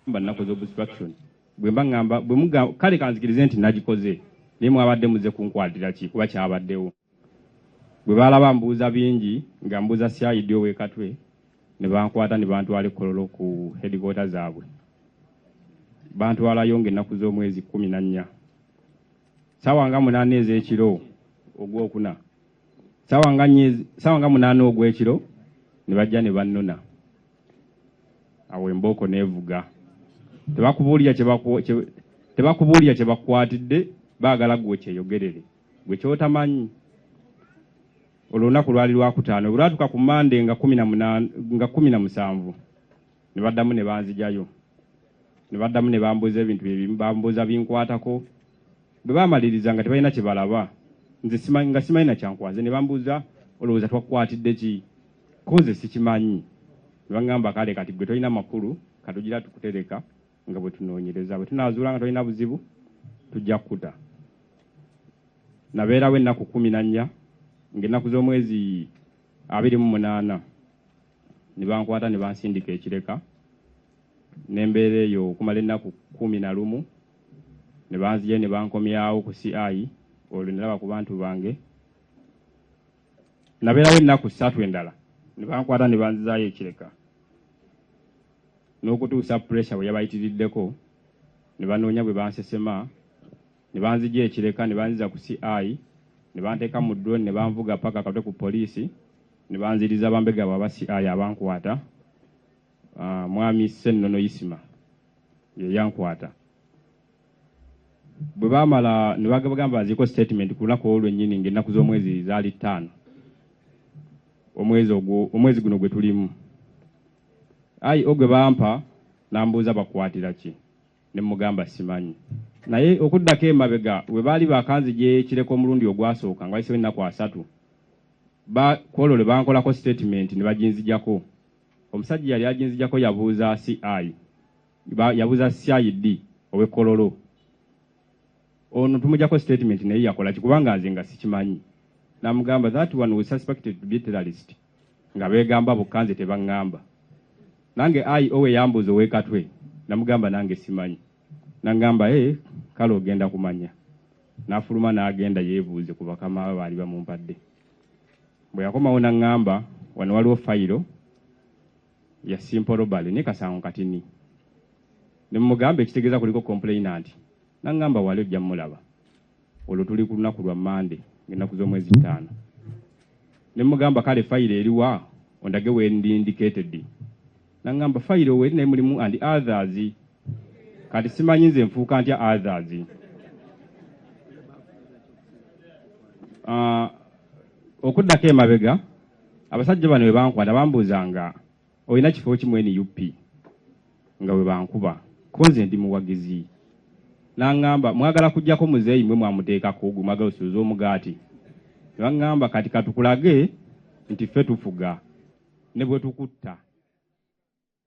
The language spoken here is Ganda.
Banaku z'obstruction bwe ngamba bwe muga kale kanzikirize nti nagikoze nimwe abadde muze kunkwatira ki kuba kyabaddewo bwe balaba mbuuza bingi nga mbuuza CID ow'ekatwe ne bankwata ne bantwala Kololo ku headquarter zaabwe bantwalayo ng'ennaku z'omwezi 14 sawa nga 8 ez'ekiro ogwokuna sawa nga 8 ogw'ekiro ne bajja ne bannona awo embooko neevuga tebakubuulira kye bakwatidde baagala gwe kyeyogerere gwe kyotamanyi olunaku lwali lwakutaano bwe lwatuuka ku Mande nga 17 ne baddamu ne banzijayo ne baddamu ne bambuuza ebintu ebimu bambuuza binkwatako bwe baamaliriza nga tebalina kye balaba nze simanyi na kyankwaze ne bambuuza olowooza twakukwatidde ki koze sikimanyi ne baŋŋamba kale kati gwe tolina makulu katugira tukutereka nga bwe tunoonyereza bwe tunaazuula nga tolina buzibu tujja kukuta nabeerawo ennaku 14 ng'ennaku z'omwezi 28 ne bankwata ne bansindika ekireka n'embeera eyo okumala ennaku 11 ne banzije ne bankomyawo ku CI olwo ne laba ku bantu bange nabeerawo ennaku 3 endala ne bankwata ne banzizaayo ekireka n'okutuusa pressure bwe yabayitiriddeko ne banoonya bwe bansesema ne banzija ekireka ne banziza ku CI ne banteeka mu drone ne banvuga paka katwe ku poliisi ne banziriza bambega baba CI abankwata mwami Ssennono Isima ye yankwata bwe baamala ne bagamba banziko statement ku lunaku olwennyini ng'ennaku z'omwezi zaali 5 omwezi guno gwe tulimu ogwe bampa nambuuza bakwatira ki ne mugamba simanyi naye okuddako emabega we baali bakanzije ekireko omulundi ogwasooka nga wayisewo ennaku 3 Kololo bankolako statement ne baginzijako omusajja yali aginzijako yabuuza CI yabuuza CID owe Kololo ono tumujjako statement naye yakola kikubanga nze nga sikimanyi namugamba that one was suspected to be terrorist nga beegamba bukanze tebaŋŋamba nange owe yambuuza ow'ekatwe namugamba nange simanyi nangamba kale ogenda kumanya n'afuluma n'agenda yeebuuze ku bakama be baali bamumpadde bwe yakomawo naŋŋamba wano waliwo fayiro ya simple robbery ne kasango katini ne mugamba ekitegeeza kuliko complainant naŋŋamba wali ojja mulaba olwo tuli ku lunaku lwa Mande ng'ennaku z'omwezi 5 ne mugamba kale fayiro eriwa ondage wendi indicated naŋŋamba fayiro weri naye mulimu and others kati simanyi nze nfuuka ntya others okuddako emabega abasajja bano bwe bankwata bambuuzanga olina kifo kimu NUP nga bwe bankuba ko nze ndi muwagizi naŋŋamba mwagala kujjako muzeeyi mwe mwamuteekako gwe mwagala osuuza omugaati ne baŋŋamba kati katukulage nti ffe tufuga ne bwe tukutta